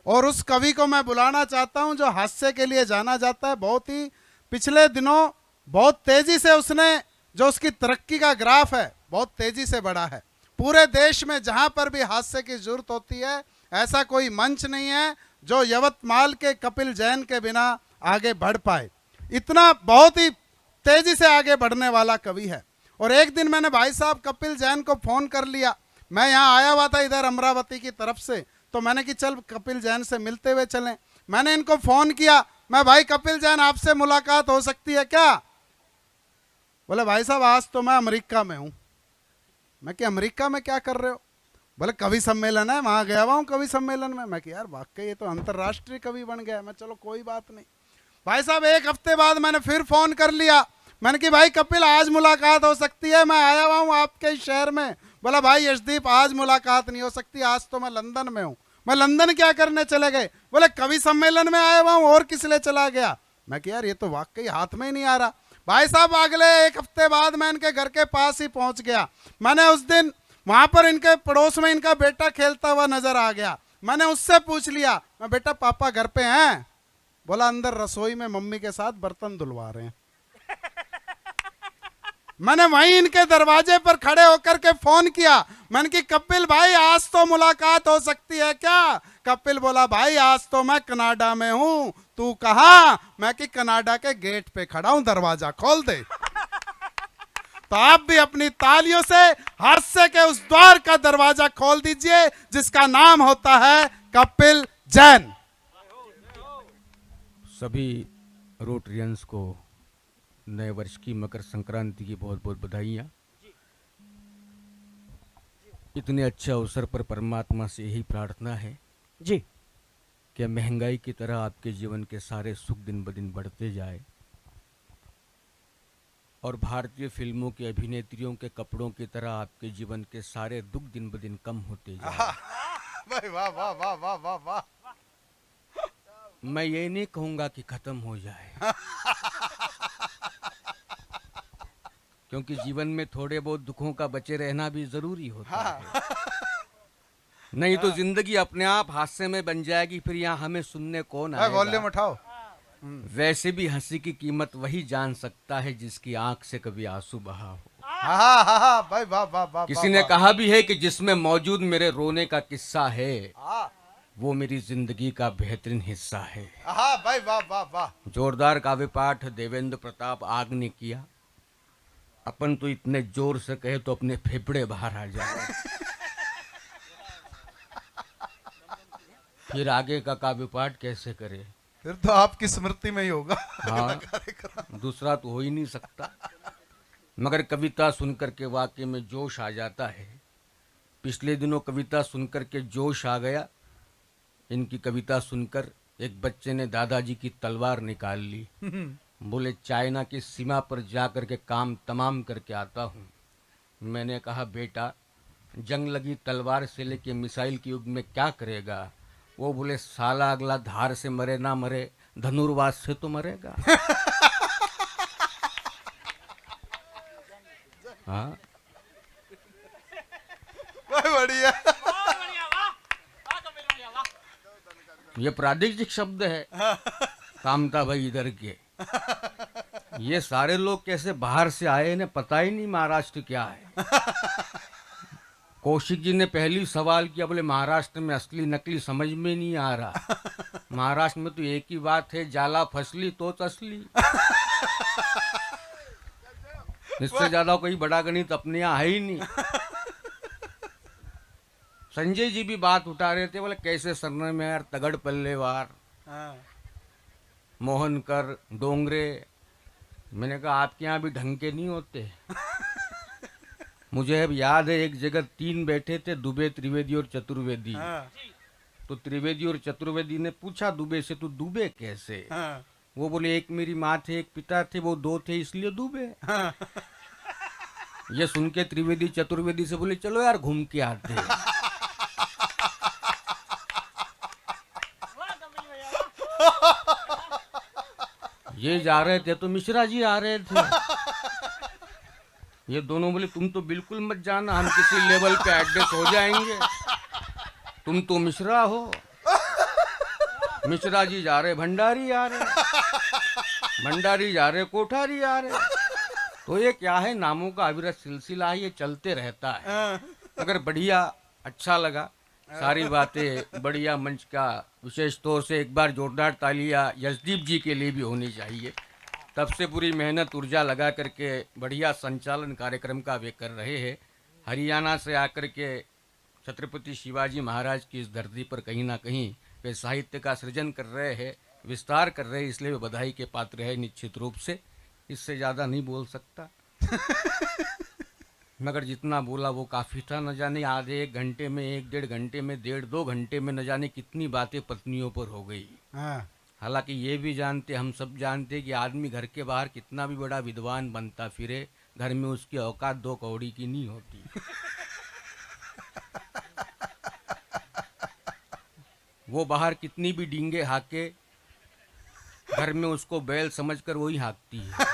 और उस कवि को मैं बुलाना चाहता हूं जो हास्य के लिए जाना जाता है। बहुत ही पिछले दिनों बहुत तेजी से उसने जो उसकी तरक्की का ग्राफ है बहुत तेजी से बढ़ा है। पूरे देश में जहां पर भी हास्य की जरूरत होती है ऐसा कोई मंच नहीं है जो यवतमाल के कपिल जैन के बिना आगे बढ़ पाए। इतना बहुत ही तेजी से आगे बढ़ने वाला कवि है। और एक दिन मैंने भाई साहब कपिल जैन को फोन कर लिया। मैं यहाँ आया हुआ था इधर अमरावती की तरफ से, तो मैंने कि चल कपिल जैन से मिलते हुए चलें। मैंने इनको फोन किया, मैं भाई कपिल जैन आपसे मुलाकात हो सकती है क्या? बोले भाई साहब आज तो मैं अमेरिका में हूं। मैं कि अमेरिका में क्या कर रहे हो? बोले कवि सम्मेलन है, वहां गया हुआ हूं कवि सम्मेलन में। मैं कि यार वाकई ये तो अंतर्राष्ट्रीय कवि बन गया। मैं चलो कोई बात नहीं। भाई साहब एक हफ्ते बाद मैंने फिर फोन कर लिया। मैंने कि भाई कपिल आज मुलाकात हो सकती है, मैं आया हुआ हूं आपके शहर में। बोला भाई यशदीप आज मुलाकात नहीं हो सकती, आज तो मैं लंदन में हूं। मैं लंदन क्या करने चले गए? बोले कवि सम्मेलन में आया हुआ हूं, और किस लिए चला गया? मैं कि यार ये तो वाकई हाथ में ही नहीं आ रहा। भाई साहब अगले एक हफ्ते बाद मैं इनके घर के पास ही पहुंच गया। मैंने उस दिन वहां पर इनके पड़ोस में इनका बेटा खेलता हुआ नजर आ गया। मैंने उससे पूछ लिया, मैं बेटा पापा घर पे हैं? बोला अंदर रसोई में मम्मी के साथ बर्तन धुलवा रहे हैं। मैंने वहीं इनके दरवाजे पर खड़े होकर के फोन किया। मैंने कि कपिल भाई आज तो मुलाकात हो सकती है क्या? कपिल बोला भाई आज तो मैं कनाडा में हूं, तू कहां? मैं कि कनाडा के गेट पे खड़ा हूं, दरवाजा खोल दे। तो आप भी अपनी तालियों से हास्य के उस द्वार का दरवाजा खोल दीजिए जिसका नाम होता है कपिल जैन। सभी रोटरियंस को नए वर्ष की मकर संक्रांति की बहुत बहुत बधाइयाँ। इतने अच्छे अवसर पर परमात्मा से यही प्रार्थना है जी कि महंगाई की तरह आपके जीवन के सारे सुख दिन ब दिन बढ़ते जाए और भारतीय फिल्मों के अभिनेत्रियों के कपड़ों की तरह आपके जीवन के सारे दुख दिन ब दिन कम होते जाए। भाई वाह वाह वाह वाह वाह वाह। मैं ये नहीं कहूँगा कि खत्म हो जाए क्योंकि जीवन में थोड़े बहुत दुखों का बचे रहना भी जरूरी होता है। नहीं तो जिंदगी अपने आप हास्य में बन जाएगी, फिर यहाँ हमें सुनने कौन आएगा? वॉल्यूम उठाओ। वैसे भी हंसी की कीमत वही जान सकता है जिसकी आंख से कभी आंसू बहा हो। भाई वाह वाह वाह। किसी ने कहा भी है कि जिसमें मौजूद मेरे रोने का किस्सा है वो मेरी जिंदगी का बेहतरीन हिस्सा है। भाई वाह वाह वाह। जोरदार काव्य पाठ देवेंद्र प्रताप आग ने किया। अपन तो इतने जोर से कहे तो अपने फेफड़े बाहर आ जाए। फिर आगे का काव्य पाठ कैसे करे? फिर तो आपकी स्मृति में ही होगा। हाँ, दूसरा तो हो ही नहीं सकता। मगर कविता सुनकर के वाकई में जोश आ जाता है। पिछले दिनों कविता सुनकर के जोश आ गया। इनकी कविता सुनकर एक बच्चे ने दादाजी की तलवार निकाल ली। बोले चाइना की सीमा पर जाकर के काम तमाम करके आता हूँ। मैंने कहा बेटा जंग लगी तलवार से लेके मिसाइल के युग में क्या करेगा? वो बोले साला अगला धार से मरे ना मरे धनुर्वाद से तो मरेगा। हाँ बढ़िया। ये प्रादेशिक शब्द है कामता भाई इधर के। ये सारे लोग कैसे बाहर से आए इन्हें पता ही नहीं महाराष्ट्र क्या है। कौशिक जी ने पहली सवाल किया, बोले महाराष्ट्र में असली नकली समझ में नहीं आ रहा। महाराष्ट्र में तो एक ही बात है, जाला फसली तो असली। इससे ज्यादा कोई बड़ा गणित अपने यहाँ है ही नहीं। संजय जी भी बात उठा रहे थे, बोले कैसे सरने में यार तगड़ पल्लेवार मोहनकर डोंगरे। मैंने कहा आपके यहाँ भी ढंग के नहीं होते। मुझे अब याद है एक जगह 3 बैठे थे, दुबे त्रिवेदी और चतुर्वेदी। तो त्रिवेदी और चतुर्वेदी ने पूछा दुबे से तू डूबे कैसे? वो बोले एक मेरी माँ थे एक पिता थे, वो 2 थे इसलिए डूबे। ये सुन के त्रिवेदी चतुर्वेदी से बोले चलो यार घूम के आते हैं। ये जा रहे थे तो मिश्रा जी आ रहे थे। ये दोनों बोले तुम तो बिल्कुल मत जाना, हम किसी लेवल पे एडजस्ट हो जाएंगे, तुम तो मिश्रा हो। मिश्रा जी जा रहे भंडारी आ रहे, भंडारी जा रहे कोठारी आ रहे। तो ये क्या है, नामों का अविरत सिलसिला है, ये चलते रहता है। अगर बढ़िया अच्छा लगा, सारी बातें बढ़िया, मंच का विशेष तौर से एक बार जोरदार तालियां यशदीप जी के लिए भी होनी चाहिए। तब से पूरी मेहनत ऊर्जा लगा करके बढ़िया संचालन कार्यक्रम का वे कर रहे हैं। हरियाणा से आकर के छत्रपति शिवाजी महाराज की इस धरती पर कहीं ना कहीं वे साहित्य का सृजन कर रहे हैं, विस्तार कर रहे हैं, इसलिए वे बधाई के पात्र है निश्चित रूप से। इससे ज़्यादा नहीं बोल सकता। मगर जितना बोला वो काफ़ी था। न जाने आधे एक घंटे में, एक डेढ़ घंटे में, डेढ़ दो घंटे में न जाने कितनी बातें पत्नियों पर हो गई। हालांकि ये भी जानते, हम सब जानते कि आदमी घर के बाहर कितना भी बड़ा विद्वान बनता फिरे, घर में उसकी औकात दो कौड़ी की नहीं होती। वो बाहर कितनी भी डींगे हाके, घर में उसको बैल समझकर वही हाँकती है।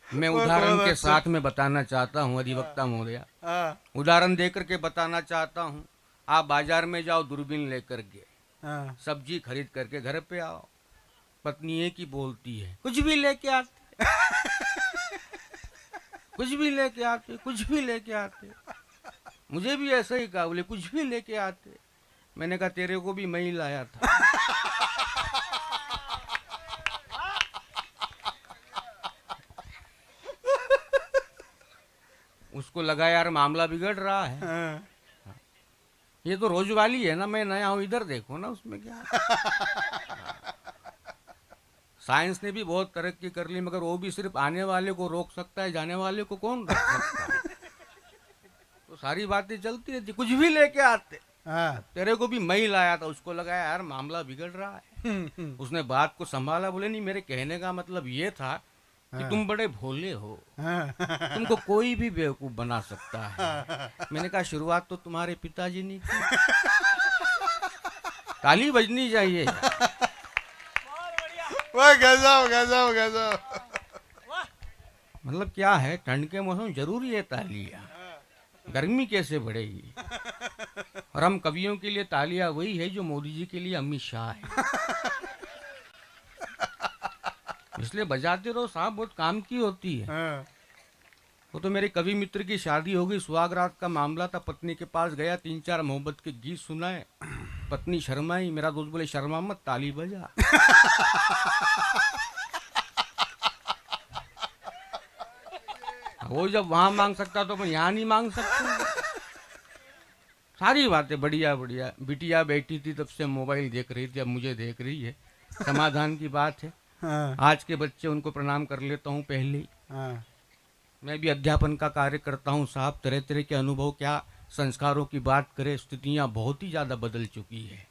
मैं उदाहरण के साथ में बताना चाहता हूँ अधिवक्ता महोदया, उदाहरण देकर के बताना चाहता हूँ। आप बाजार में जाओ दूरबीन लेकर के, सब्जी खरीद करके घर पे आओ, पत्नी एक ही बोलती है, कुछ भी लेके आते, कुछ भी लेके आते, कुछ भी लेके आते। मुझे भी ऐसा ही कहा, बोले कुछ भी लेके आते। मैंने कहा तेरे को भी मैं ही लाया था। उसको लगा यार मामला बिगड़ रहा है। ये तो रोज वाली है ना, मैं नया हूं, इधर देखो ना, उसमें क्या। साइंस ने भी बहुत तरक्की कर ली, मगर वो भी सिर्फ आने वाले को रोक सकता है, जाने वाले को कौन रोक सकता है। तो सारी बातें चलती रहती, कुछ भी लेके आते। तेरे को भी मैं ही लाया था। उसको लगा यार मामला बिगड़ रहा है। उसने बात को संभाला, बोले नहीं, मेरे कहने का मतलब ये था कि तुम बड़े भोले हो, तुमको कोई भी बेवकूफ बना सकता है। मैंने कहा शुरुआत तो तुम्हारे पिताजी ने की। ताली बजनी चाहिए। गजब गजब गजब। मतलब क्या है, ठंड के मौसम जरूरी है तालियां, गर्मी कैसे बढ़ेगी। और हम कवियों के लिए तालियां वही है जो मोदी जी के लिए अमित शाह है। इसलिए बजाते रहो साहब, बहुत काम की होती है। वो तो मेरे कवि मित्र की शादी हो गई, सुहाग रात का मामला था, पत्नी के पास गया, 3-4 मोहब्बत के गीत सुनाए, पत्नी शर्माई। मेरा दोस्त बोले शर्मा मत, ताली बजा। वो जब वहां मांग सकता तो मैं यहाँ नहीं मांग सकता। सारी बातें बढ़िया बढ़िया। बिटिया बैठी थी तब से मोबाइल देख रही थी, अब मुझे देख रही है, समाधान की बात है। आज के बच्चे, उनको प्रणाम कर लेता हूँ पहले ही। मैं भी अध्यापन का कार्य करता हूँ साहब, तरह तरह के अनुभव, क्या संस्कारों की बात करें, स्थितियाँ बहुत ही ज़्यादा बदल चुकी है।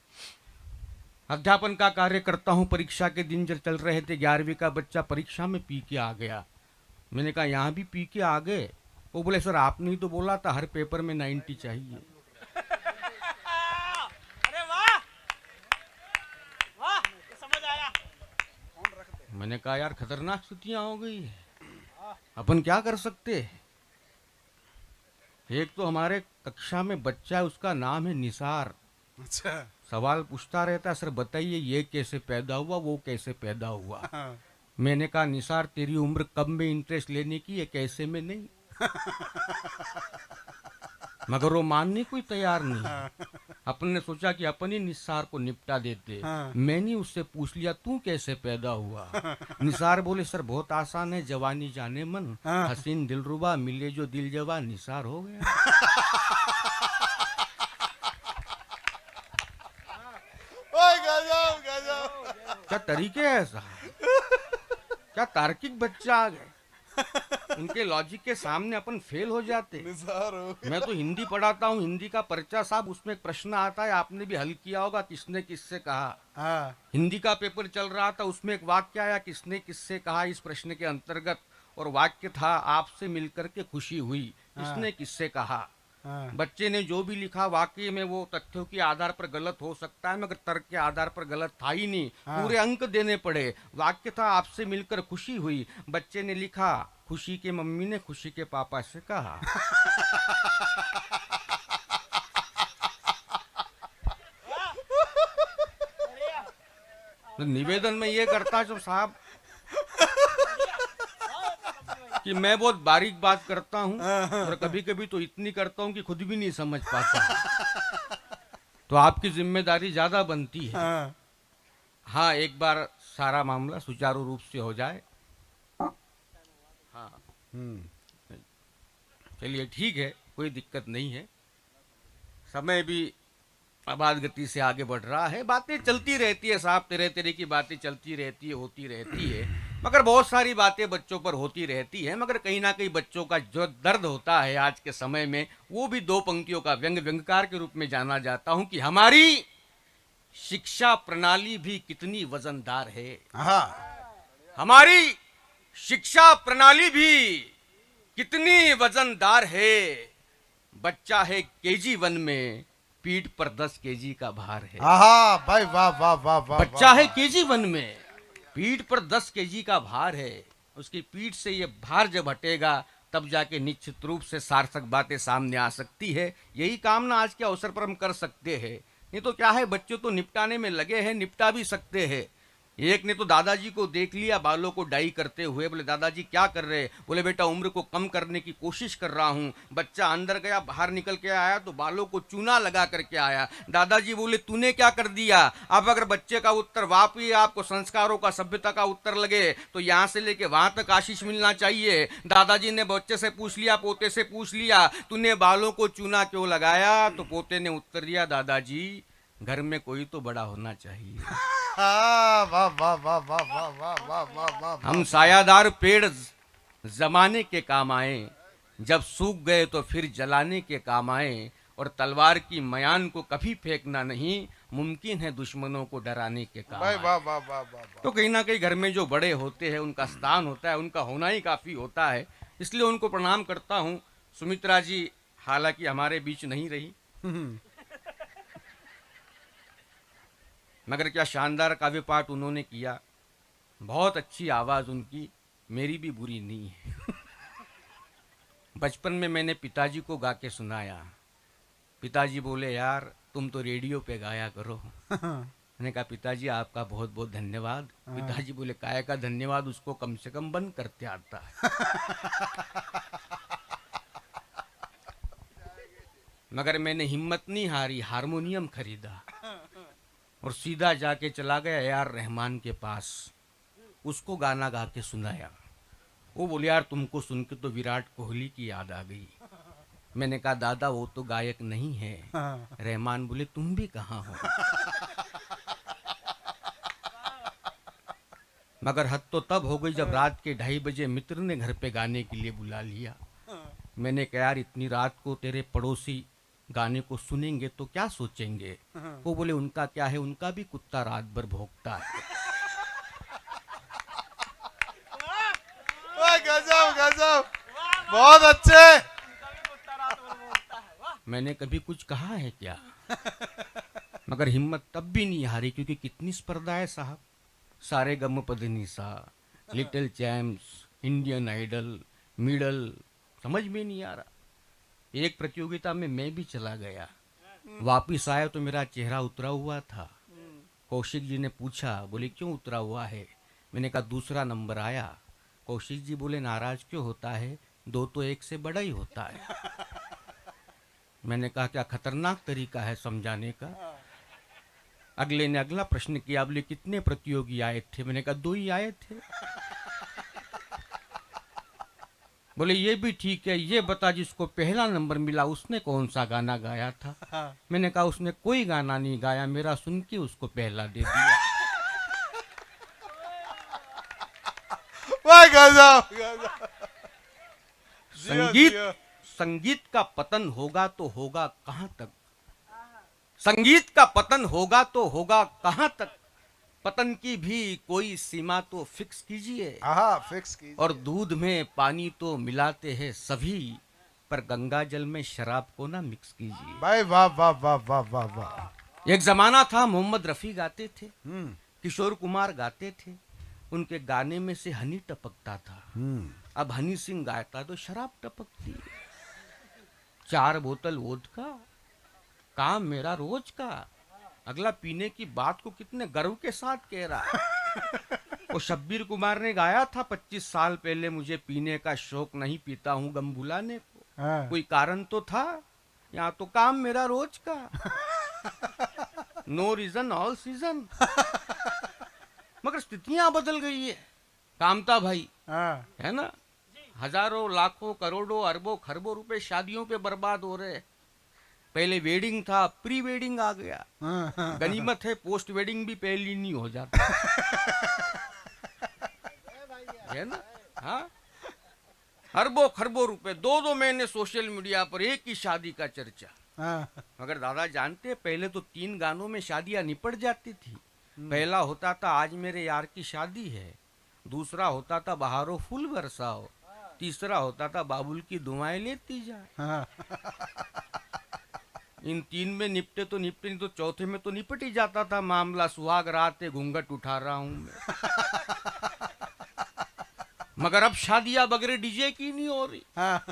अध्यापन का कार्य करता हूँ, परीक्षा के दिन जब चल रहे थे, 11वीं का बच्चा परीक्षा में पी के आ गया। मैंने कहा यहाँ भी पी के आ गए? वो बोले सर आपने ही तो बोला था हर पेपर में 90 चाहिए। अरे वाह वाह, समझ आया। मैंने कहा यार खतरनाक स्थितियां हो गई है, अपन क्या कर सकते हैं। एक तो हमारे कक्षा में बच्चा है, उसका नाम है निसार। अच्छा। सवाल पूछता रहता है, सर बताइए ये कैसे पैदा हुआ, वो कैसे पैदा हुआ। मैंने कहा निसार तेरी उम्र कब में इंटरेस्ट लेने की है, कैसे में नहीं। मगर वो मानने को ही तैयार नहीं। अपन ने सोचा कि अपन ही निसार को निपटा देते। मैंने उससे पूछ लिया तू कैसे पैदा हुआ। निसार बोले सर बहुत आसान है, जवानी जाने मन, हसीन दिलरुबा मिले जो दिल जवा, निसार हो गया। गजब गजब। क्या तरीके है साहब, क्या तार्किक बच्चा आ गए। उनके लॉजिक के सामने अपन फेल हो जाते। मैं तो हिंदी पढ़ाता हूँ, हिंदी का पर्चा साहब, उसमें एक प्रश्न आता है, आपने भी हल किया होगा, किसने किससे कहा। हिंदी का पेपर चल रहा था, उसमें एक वाक्य आया, किसने किससे कहा, इस प्रश्न के अंतर्गत, और वाक्य था आपसे मिलकर के खुशी हुई, किसने किससे कहा। बच्चे ने जो भी लिखा वाकई में वो तथ्यों के आधार पर गलत हो सकता है, मगर तर्क के आधार पर गलत था ही नहीं। पूरे अंक देने पड़े। वाक्य था आपसे मिलकर खुशी हुई, बच्चे ने लिखा खुशी के मम्मी ने खुशी के पापा से कहा। तो निवेदन में ये करता हूँ साहब कि मैं बहुत बारीक बात करता हूँ और कभी कभी तो इतनी करता हूँ कि खुद भी नहीं समझ पाता। तो आपकी जिम्मेदारी ज्यादा बनती है। हाँ। हाँ, एक बार सारा मामला सुचारू रूप से हो जाए। हाँ, चलिए ठीक है, कोई दिक्कत नहीं है। समय भी आबाद गति से आगे बढ़ रहा है, बातें चलती रहती है साहब, तरह तरह की बातें चलती रहती है, होती रहती है। मगर बहुत सारी बातें बच्चों पर होती रहती है, मगर कहीं ना कहीं बच्चों का जो दर्द होता है आज के समय में, वो भी दो पंक्तियों का व्यंग्यकार के रूप में जाना जाता हूं कि हमारी शिक्षा प्रणाली भी कितनी वजनदार है। हाँ। हमारी शिक्षा प्रणाली भी कितनी वजनदार है। बच्चा है केजी 1 में, पीठ पर 10 केजी का भार है। आहा, भाई वाह वाह वाह वाह। बच्चा है केजी 1 में, पीठ पर 10 केजी का भार है। उसकी पीठ से ये भार जब हटेगा तब जाके निश्चित रूप से सार्थक बातें सामने आ सकती है। यही कामना आज के अवसर पर हम कर सकते हैं। नहीं तो क्या है, बच्चे तो निपटाने में लगे हैं, निपटा भी सकते हैं। एक ने तो दादाजी को देख लिया बालों को डाई करते हुए, बोले दादाजी क्या कर रहे? बोले बेटा उम्र को कम करने की कोशिश कर रहा हूँ। बच्चा अंदर गया, बाहर निकल के आया तो बालों को चूना लगा करके आया। दादाजी बोले तूने क्या कर दिया? अब अगर बच्चे का उत्तर वापी आपको संस्कारों का, सभ्यता का उत्तर लगे तो यहाँ से लेके वहां तक आशीष मिलना चाहिए। दादाजी ने बच्चे से पूछ लिया, पोते से पूछ लिया, तूने बालों को चूना क्यों लगाया? तो पोते ने उत्तर दिया, दादाजी घर में कोई तो बड़ा होना चाहिए। वाह वाह वाह वाह वाह वाह वाह वाह वाह। हम सायादार पेड़ जमाने के काम आए, जब सूख गए तो फिर जलाने के काम आए, और तलवार की मयान को कभी फेंकना नहीं, मुमकिन है दुश्मनों को डराने के काम भाई आए। वाह वाह वाह वाह। तो कहीं ना कहीं घर में जो बड़े होते हैं उनका स्थान होता है, उनका होना ही काफी होता है, इसलिए उनको प्रणाम करता हूँ। सुमित्रा जी हालांकि हमारे बीच नहीं रही, मगर क्या शानदार काव्य पाठ उन्होंने किया। बहुत अच्छी आवाज उनकी, मेरी भी बुरी नहीं है। बचपन में मैंने पिताजी को गा के सुनाया। पिताजी बोले यार तुम तो रेडियो पे गाया करो। मैंने कहा पिताजी आपका बहुत बहुत धन्यवाद। पिताजी बोले काय का धन्यवाद, उसको कम से कम बंद करते आता है। मगर मैंने हिम्मत नहीं हारी, हारमोनियम खरीदा और सीधा जाके चला गया यार रहमान के पास, उसको गाना गा के सुनाया। वो बोले यार तुमको सुन के तो विराट कोहली की याद आ गई। मैंने कहा दादा वो तो गायक नहीं है। रहमान बोले तुम भी कहाँ हो? मगर हद तो तब हो गई जब रात के 2:30 बजे मित्र ने घर पे गाने के लिए बुला लिया। मैंने कहा यार इतनी रात को तेरे पड़ोसी गाने को सुनेंगे तो क्या सोचेंगे? वो बोले उनका क्या है, उनका भी कुत्ता रात भर भौंकता है। गजब गजब, बहुत अच्छे। मैंने कभी कुछ कहा है क्या? मगर हिम्मत तब भी नहीं हारी, क्योंकि कितनी स्पर्धा है साहब। Sare Gama Padhanisa, Little Champs, Indian Idol, मिडल, समझ में नहीं आ रहा। एक प्रतियोगिता में मैं भी चला गया, वापिस आया तो मेरा चेहरा उतरा हुआ था। कौशिक जी ने पूछा, बोले क्यों उतरा हुआ है? मैंने कहा दूसरा नंबर आया। कौशिक जी बोले नाराज क्यों होता है, 2 तो 1 से बड़ा ही होता है। मैंने कहा क्या खतरनाक तरीका है समझाने का। अगले ने अगला प्रश्न किया, बोले कितने प्रतियोगी आए थे? मैंने कहा 2 ही आए थे। बोले ये भी ठीक है, ये बता जिसको पहला नंबर मिला उसने कौन सा गाना गाया था? मैंने कहा उसने कोई गाना नहीं गाया, मेरा सुन के उसको पहला दे दिया। वाह गजब गजब। संगीत का पतन होगा तो होगा कहां तक? संगीत का पतन होगा तो होगा कहां तक? पतन की भी कोई सीमा तो फिक्स कीजिए। फिक्स कीजिए। और दूध में पानी तो मिलाते हैं सभी, पर गंगा जल में शराब को ना मिक्स कीजिए। भाई वाह वाह वाह वाह वाह वाह। एक जमाना था मोहम्मद रफी गाते थे, किशोर कुमार गाते थे, उनके गाने में से हनी टपकता था। अब हनी सिंह गाता तो शराब टपकती है। 4 बोतल वोदका, काम मेरा रोज का, अगला पीने की बात को कितने गर्व के साथ कह रहा है। वो शब्बीर कुमार ने गाया था 25 साल पहले, मुझे पीने का शौक नहीं, पीता हूँ गम भुलाने को। हाँ। कोई कारण तो था, यहाँ तो काम मेरा रोज का। No reason all season. मगर स्थितियां बदल गई है कामता भाई, हाँ। है ना। हजारों लाखों करोड़ों अरबों खरबों रुपए शादियों पे बर्बाद हो रहे हैं। पहले वेडिंग था, प्री वेडिंग आ गया। हाँ। गनीमत है पोस्ट वेडिंग भी पहले नहीं हो जाता, है ना। हाँ, अरबों खरबों रुपए, 2-2 महीने सोशल मीडिया पर एक ही शादी का चर्चा। हाँ। मगर दादा जानते, पहले तो 3 गानों में शादियां निपट जाती थी। पहला होता था आज मेरे यार की शादी है, दूसरा होता था बहारों फूल बरसाओ, तीसरा होता था बाबुल की दुआएं लेती जा। हाँ। इन 3 में निपटे तो निपटे, नहीं तो चौथे में तो निपट ही जाता था मामला। सुहाग रात है, घूंघट उठा रहा हूं मैं। मगर अब शादियां बगैर डीजे की नहीं हो रही। हाँ।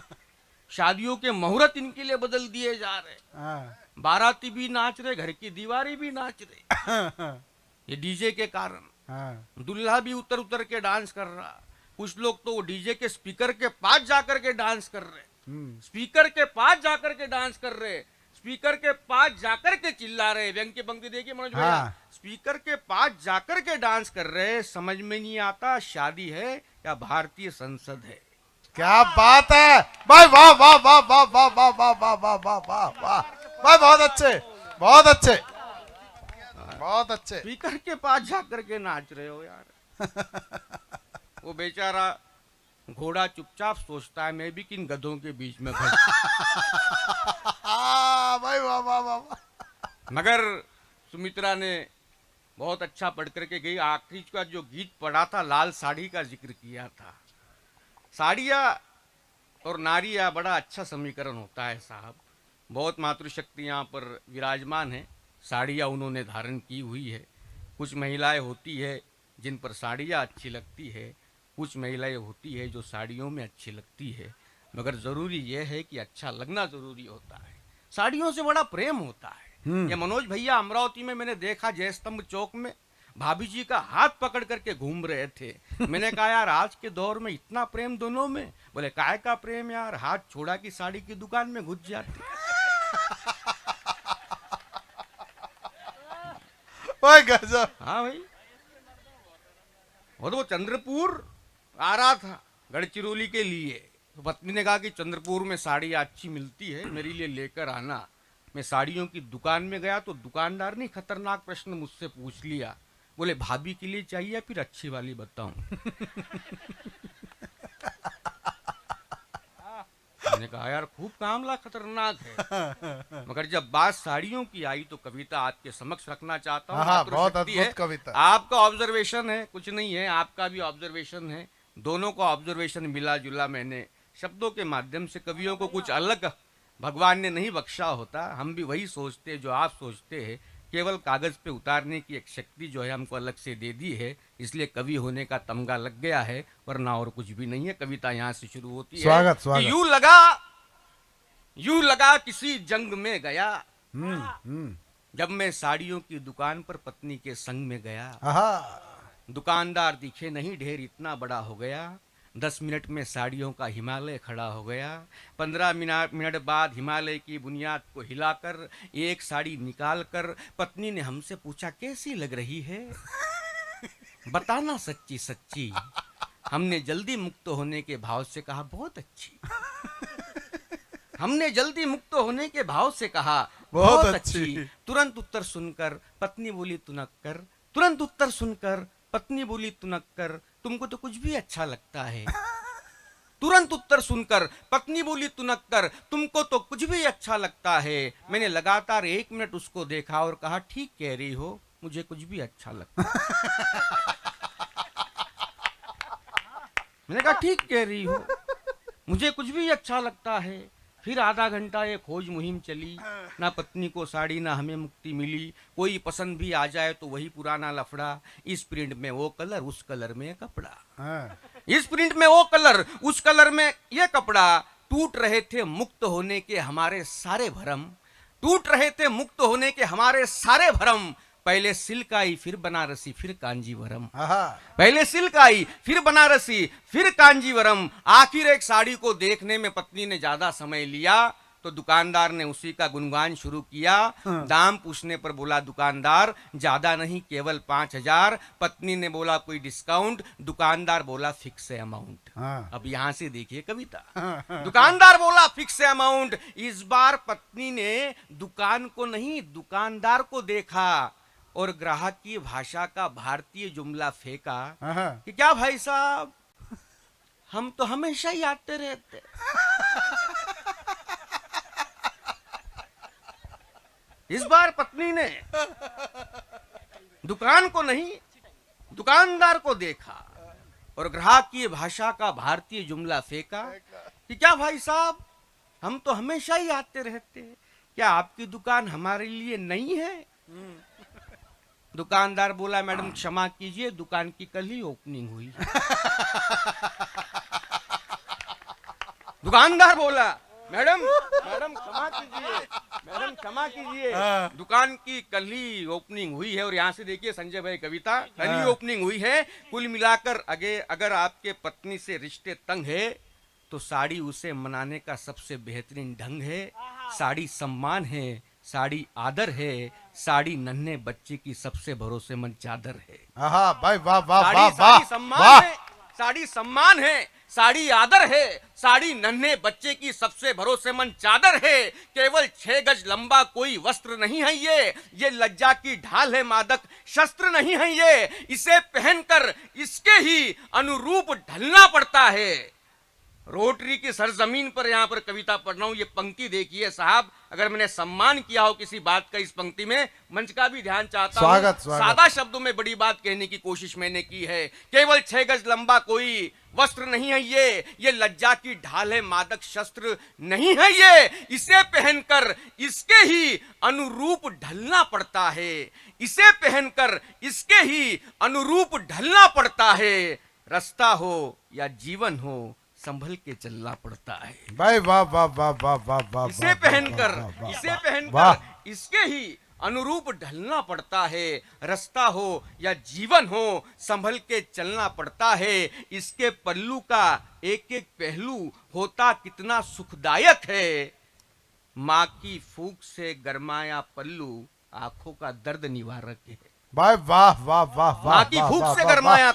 शादियों के मुहूर्त इनके लिए बदल दिए जा रहे। हाँ। बाराती भी नाच रहे, घर की दीवारें भी नाच रहे, हाँ। ये डीजे के कारण। हाँ। दूल्हा भी उतर उतर के डांस कर रहा। कुछ लोग तो वो डीजे के स्पीकर के पास जाकर के डांस कर रहे, स्पीकर के पास जाकर के डांस कर रहे, स्पीकर के पास जाकर के चिल्ला रहे। व्यंग की पंक्ति देखिए मनोज भैया। हाँ। स्पीकर के पास जाकर के डांस कर रहे। समझ में नहीं आता शादी है या भारतीय संसद है। क्या बात है भाई, वाह वाह वाह वाह वाह वाह वाह वाह वाह वाह वाह वाह भाई, बहुत अच्छे, बहुत अच्छे, बहुत अच्छे। स्पीकर के पास जाकर के नाच रहे हो यार। वो बेचारा घोड़ा चुपचाप सोचता है मैं भी किन गधों के बीच में फंस। भाई वाह वाह वाह वाह। मगर सुमित्रा ने बहुत अच्छा पढ़ करके गई। आखिरी का जो गीत पढ़ा था, लाल साड़ी का जिक्र किया था। साड़ियाँ और नारियाँ बड़ा अच्छा समीकरण होता है साहब। बहुत मातृशक्ति यहाँ पर विराजमान है। साड़ियाँ उन्होंने धारण की हुई है। कुछ महिलाएं होती है जिन पर साड़ियाँ अच्छी लगती है, कुछ महिलाएं होती है जो साड़ियों में अच्छी लगती है। मगर ज़रूरी यह है कि अच्छा लगना ज़रूरी होता है। साड़ियों से बड़ा प्रेम होता है। ये मनोज भैया अमरावती में मैंने देखा, जयस्तंभ चौक में भाभी जी का हाथ पकड़ करके घूम रहे थे। मैंने कहा यार आज के दौर में इतना प्रेम दोनों में। बोले काय का प्रेम यार, हाथ छोड़ा की साड़ी की दुकान में घुस जाते। भाई गजब। हाँ भाई, और वो चंद्रपुर आ रहा था गढ़चिरौली के लिए, तो पत्नी ने कहा कि चंद्रपुर में साड़ी अच्छी मिलती है, मेरे लिए लेकर आना। मैं साड़ियों की दुकान में गया तो दुकानदार ने खतरनाक प्रश्न मुझसे पूछ लिया। बोले भाभी के लिए चाहिए या फिर अच्छी वाली बताऊं? मैंने कहा यार खूब मामला खतरनाक है। मगर जब बात साड़ियों की आई तो कविता आपके समक्ष रखना चाहता हूँ। हाँ, बहुत अद्भुत कविता। आपका ऑब्जर्वेशन है, कुछ नहीं है, आपका भी ऑब्जर्वेशन है। दोनों का ऑब्जर्वेशन मिला जुला मैंने शब्दों के माध्यम से। कवियों को कुछ अलग भगवान ने नहीं बख्शा होता। हम भी वही सोचते जो आप सोचते हैं, केवल कागज पे उतारने की एक शक्ति जो है हमको अलग से दे दी है। इसलिए कवि होने का तमगा लग गया है, वरना और कुछ भी नहीं है। कविता यहाँ से शुरू होती है। स्वागत, स्वागत। यूं लगा किसी जंग में गया, जब मैं साड़ियों की दुकान पर पत्नी के संग में गया। दुकानदार दिखे नहीं, ढेर इतना बड़ा हो गया। 10 मिनट में साड़ियों का हिमालय खड़ा हो गया। 15 मिनट बाद हिमालय की बुनियाद को हिलाकर एक साड़ी निकालकर पत्नी ने हमसे पूछा कैसी लग रही है? बताना सच्ची सच्ची। हमने जल्दी मुक्त होने के भाव से कहा बहुत अच्छी। हमने जल्दी मुक्त होने के भाव से कहा बहुत अच्छी। तुरंत उत्तर सुनकर पत्नी बोली तुनक कर। तुरंत उत्तर सुनकर पत्नी बोली तुनक कर, तुमको तो कुछ भी अच्छा लगता है। तुरंत उत्तर सुनकर पत्नी बोली तुनक कर, तुमको तो कुछ भी अच्छा लगता है। मैंने लगातार 1 मिनट उसको देखा और कहा ठीक कह रही हो, मुझे कुछ भी अच्छा लगता है। मैंने कहा ठीक कह रही हो, मुझे कुछ भी अच्छा लगता है। फिर आधा घंटा ये खोज मुहिम चली, ना पत्नी को साड़ी ना हमें मुक्ति मिली। कोई पसंद भी आ जाए तो वही पुराना लफड़ा। इस प्रिंट में वो कलर, उस कलर में कपड़ा। इस प्रिंट में वो कलर, उस कलर में ये कपड़ा। टूट रहे थे मुक्त होने के हमारे सारे भरम। टूट रहे थे मुक्त होने के हमारे सारे भरम, पहले सिल्क आई फिर बनारसी फिर कांजीवरम। पहले सिल्क आई फिर बनारसी फिर कांजीवरम। आखिर एक साड़ी को देखने में पत्नी ने ज्यादा समय लिया तो दुकानदार ने उसी का गुणगान शुरू किया। दाम पूछने पर बोला दुकानदार ज्यादा नहीं केवल 5,000। पत्नी ने बोला कोई डिस्काउंट, दुकानदार बोला फिक्स अमाउंट। अब यहां से देखिए कविता। दुकानदार बोला फिक्स अमाउंट। इस बार पत्नी ने दुकान को नहीं दुकानदार को देखा और ग्राहक की भाषा का भारतीय जुमला फेंका कि क्या भाई साहब हम तो हमेशा ही आते रहते। इस बार पत्नी ने दुकान को नहीं दुकानदार को देखा और ग्राहक की भाषा का भारतीय जुमला फेंका कि क्या भाई साहब हम तो हमेशा ही आते रहते, क्या आपकी दुकान हमारे लिए नहीं है? दुकानदार बोला मैडम क्षमा कीजिए दुकान की कल ही ओपनिंग हुई। दुकानदार बोला मैडम क्षमा कीजिए, मैडम क्षमा कीजिए दुकान की कल ही ओपनिंग हुई है। और यहाँ से देखिए संजय भाई कविता कल ही ओपनिंग हुई है। कुल मिलाकर अगर आपके पत्नी से रिश्ते तंग है तो साड़ी उसे मनाने का सबसे बेहतरीन ढंग है। साड़ी सम्मान है, साड़ी आदर है, साड़ी नन्हे बच्चे की सबसे भरोसेमंद चादर है। भाई वाह वाह वाह साड़ी वाह सम्मान है, साड़ी सम्मान है, साड़ी आदर है, साड़ी नन्हे बच्चे की सबसे भरोसेमंद चादर है। केवल 6 गज लंबा कोई वस्त्र नहीं है ये लज्जा की ढाल है, मादक शस्त्र नहीं है ये। इसे पहनकर इसके ही अनुरूप ढलना पड़ता है। रोटरी की सरजमीन पर यहां पर कविता पढ़ रहा हूं। ये पंक्ति देखिए साहब, अगर मैंने सम्मान किया हो किसी बात का इस पंक्ति में, मंच का भी ध्यान चाहता हूं। सादा शब्दों में बड़ी बात कहने की कोशिश मैंने की है। केवल 6 गज लंबा कोई वस्त्र नहीं है ये लज्जा की ढाल है, मादक शस्त्र नहीं है ये। इसे पहनकर इसके ही अनुरूप ढलना पड़ता है, इसे पहनकर इसके ही अनुरूप ढलना पड़ता है। रास्ता हो या जीवन हो संभल के चलना पड़ता है। भाई वाह वाह वाह वाह वाह वाह। इसे पहनकर इसके ही अनुरूप ढलना पड़ता है। रास्ता हो या जीवन हो संभल के चलना पड़ता है। इसके पल्लू का एक एक पहलू होता कितना सुखदायक है। माँ की फूंक से गरमाया पल्लू आंखों का दर्द निवारक है। भाई वाह वाह वाह। माँ की फूंक से गरमाया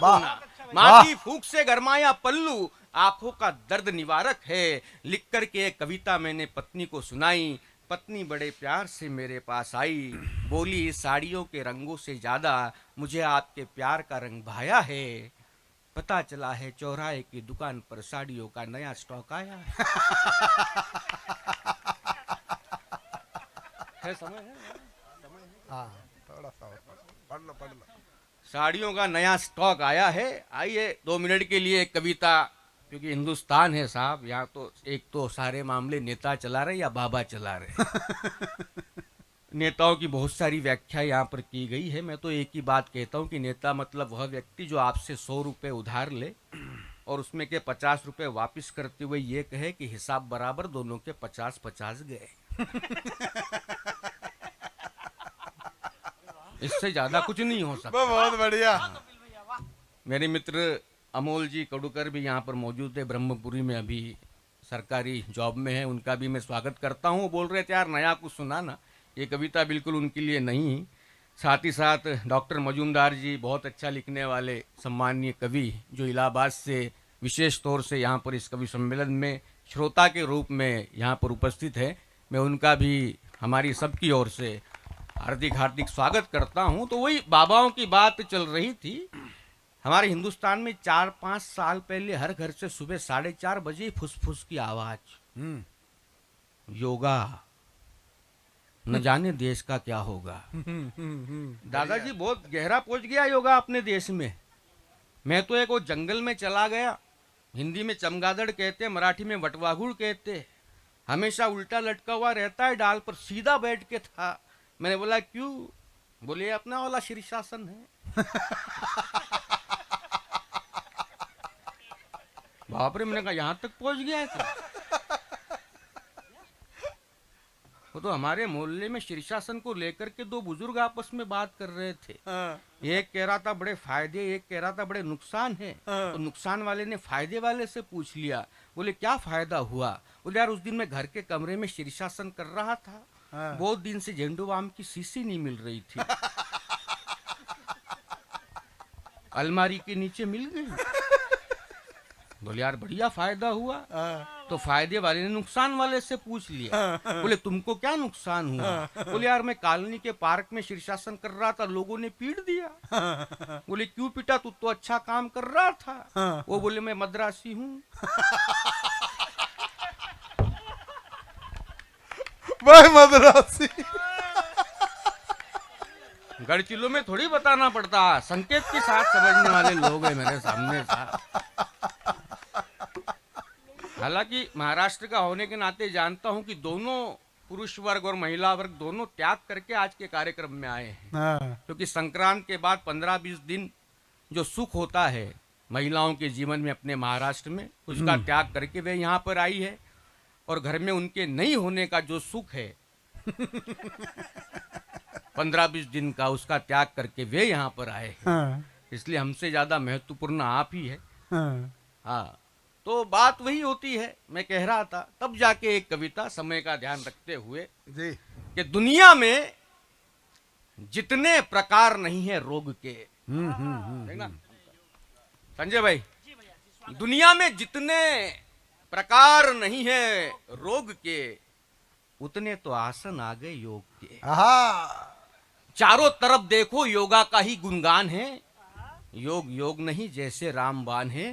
माँ की फूंक से गरमाया पल्लू आंखों का दर्द निवारक है। लिख करके एक कविता मैंने पत्नी को सुनाई। पत्नी बड़े प्यार से मेरे पास आई, बोली इस साड़ियों के रंगों से ज्यादा मुझे आपके प्यार का रंग भाया है। पता चला है चौराहे की दुकान पर साड़ियों का नया स्टॉक आया है। समय है थोड़ा सा पढ़ लो। साड़ियों का नया स्टॉक आया है। आइए 2 मिनट के लिए एक कविता, क्योंकि हिंदुस्तान है साहब, यहाँ तो एक तो सारे मामले नेता चला रहे या बाबा चला रहे। नेताओं की बहुत सारी व्याख्या यहाँ पर की गई है। मैं तो एक ही बात कहता हूँ कि नेता मतलब वह व्यक्ति जो आपसे 100 रुपये उधार ले और उसमें के 50 रुपये वापस करते हुए ये कहे कि हिसाब बराबर, दोनों के 50-50 गए। इससे ज्यादा कुछ नहीं हो सकता। बहुत बढ़िया। मेरे मित्र अमोल जी कड़ुकर भी यहाँ पर मौजूद है, ब्रह्मपुरी में अभी सरकारी जॉब में है। उनका भी मैं स्वागत करता हूँ। बोल रहे थे यार नया कुछ सुना ना, ये कविता बिल्कुल उनके लिए नहीं। साथ ही साथ डॉक्टर मजूमदार जी बहुत अच्छा लिखने वाले सम्मानीय कवि, जो इलाहाबाद से विशेष तौर से यहाँ पर इस कवि सम्मेलन में श्रोता के रूप में यहाँ पर उपस्थित है। मैं उनका भी हमारी सबकी ओर से हार्दिक हार्दिक स्वागत करता हूँ। तो वही बाबाओं की बात चल रही थी। हमारे हिंदुस्तान में 4-5 साल पहले हर घर से सुबह 4:30 बजे फुसफुस की आवाज, योगा, न जाने देश का क्या होगा। दादाजी बहुत गहरा पहुंच गया योगा अपने देश में। मैं तो एक वो जंगल में चला गया, हिंदी में चमगादड़ कहते, मराठी में वटवागुड़ कहते, हमेशा उल्टा लटका हुआ रहता है डाल पर, सीधा बैठ के था। मैंने बोला क्यों? बोले अपना वाला शीर्षासन है। बाप रे, मैंने कहा यहाँ तक पहुंच गया है। वो तो हमारे मोहल्ले में शीर्षासन को लेकर के दो बुजुर्ग आपस में बात कर रहे थे। एक कह रहा था बड़े फायदे, एक कह रहा था बड़े नुकसान है। तो नुकसान वाले ने फायदे वाले से पूछ लिया, बोले क्या फायदा हुआ? बोले यार उस दिन मैं घर के कमरे में शीर्षासन कर रहा था, बहुत दिन से झंडू बाम की शीशी नहीं मिल रही थी, अलमारी के नीचे मिल गई। बोले यार बढ़िया फायदा हुआ। तो फायदे वाले ने नुकसान वाले से पूछ लिया, बोले तुमको क्या नुकसान हुआ? बोले यार मैं कॉलोनी के पार्क में शीर्षासन कर रहा था, लोगों ने पीट दिया। बोले क्यों पीटा? तू तो अच्छा काम कर रहा था। वो बोले मैं मद्रासी हूँ। मैं मद्रासी। गढ़चिल्लों में थोड़ी बताना पड़ता, संकेत के साथ समझने वाले लोग हैं मेरे सामने साहब। हालांकि महाराष्ट्र का होने के नाते जानता हूं कि दोनों पुरुष वर्ग और महिला वर्ग दोनों त्याग करके आज के कार्यक्रम में आए हैं, क्योंकि संक्रांत के बाद 15-20 दिन जो सुख होता है महिलाओं के जीवन में अपने महाराष्ट्र में, उसका त्याग करके वे यहाँ पर आई है। और घर में उनके नहीं होने का जो सुख है 15-20 दिन का, उसका त्याग करके वे यहाँ पर आए हैं। इसलिए हमसे ज्यादा महत्वपूर्ण आप ही है। हाँ, तो बात वही होती है, मैं कह रहा था तब जाके एक कविता समय का ध्यान रखते हुए जी कि दुनिया में जितने प्रकार नहीं है रोग के, देखना संजय भाई, दुनिया में जितने प्रकार नहीं है रोग के, उतने तो आसन आ गए योग के। चारों तरफ देखो योगा का ही गुणगान है, योग योग नहीं जैसे रामबाण है।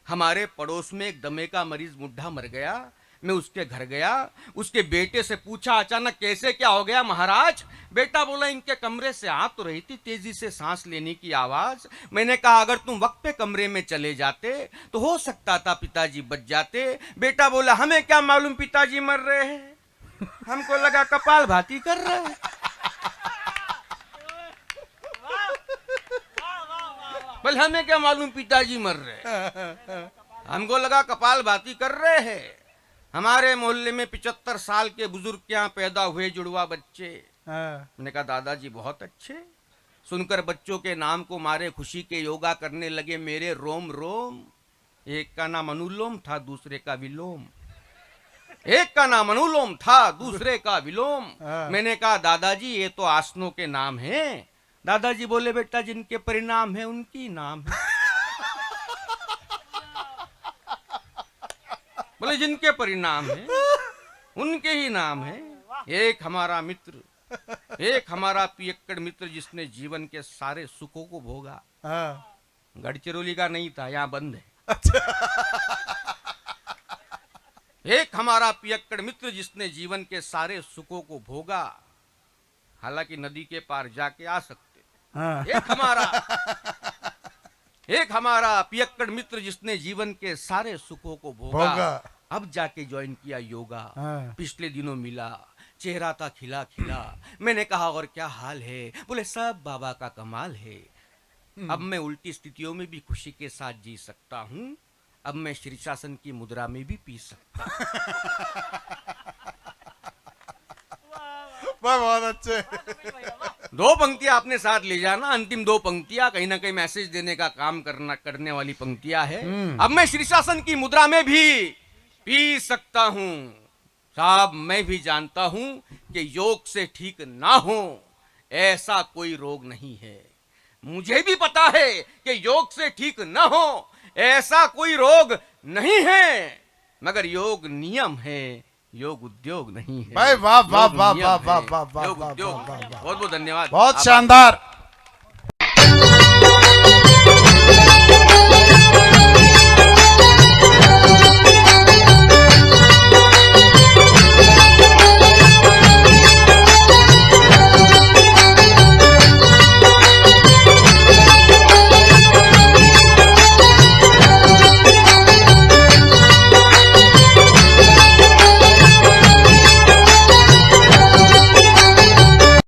हमारे पड़ोस में एक दमे का मरीज मुड्ढा मर गया, मैं उसके घर गया, उसके बेटे से पूछा अचानक कैसे क्या हो गया महाराज? बेटा बोला इनके कमरे से आ तो रही थी तेजी से सांस लेने की आवाज। मैंने कहा अगर तुम वक्त पे कमरे में चले जाते तो हो सकता था पिताजी बच जाते। बेटा बोला हमें क्या मालूम पिताजी मर रहे हैं, हमको लगा कपाल भाती कर रहे हैं। बोले हमें क्या मालूम पिताजी मर रहे, हमको लगा कपाल भाती कर रहे हैं। हमारे मोहल्ले में 75 साल के बुजुर्ग के यहाँ पैदा हुए जुड़वा बच्चे। मैंने कहा दादाजी बहुत अच्छे। सुनकर बच्चों के नाम को मारे खुशी के योगा करने लगे मेरे रोम रोम। एक का नाम अनुलोम था, दूसरे का विलोम। एक का नाम अनुलोम था, दूसरे का विलोम। मैंने कहा दादाजी ये तो आसनों के नाम हैं। दादाजी बोले बेटा जिनके परिणाम है उनकी नाम है। बोले जिनके परिणाम है उनके ही नाम है। एक हमारा मित्र, एक हमारा पियक्कड़ मित्र जिसने जीवन के सारे सुखों को भोगा। गढ़चिरौली का नहीं था, यहाँ बंद है। एक हमारा पियक्कड़ मित्र जिसने जीवन के सारे सुखों को भोगा, हालांकि नदी के पार जाके आ सकते। एक हमारा पियक्कड़ मित्र जिसने जीवन के सारे सुखों को भोगा, अब जाके ज्वाइन किया योगा। पिछले दिनों मिला, चेहरा था खिला खिला। मैंने कहा और क्या हाल है? बोले सब बाबा का कमाल है। अब मैं उल्टी स्थितियों में भी खुशी के साथ जी सकता हूँ। अब मैं शीर्षासन की मुद्रा में भी पी सकता हूँ। बहुत अच्छे। दो पंक्तियां आपने साथ ले जाना, अंतिम दो पंक्तियां कहीं ना कहीं मैसेज देने का काम करने वाली पंक्तियां है। अब मैं शीर्षासन की मुद्रा में भी पी सकता हूं। साहब मैं भी जानता हूं कि योग से ठीक ना हो ऐसा कोई रोग नहीं है। मुझे भी पता है कि योग से ठीक ना हो ऐसा कोई रोग नहीं है, मगर योग नियम है, योग उद्योग नहीं है। भाई वाह वाह वाह वाह वाह वाह वाह, बहुत बहुत धन्यवाद। बहुत शानदार।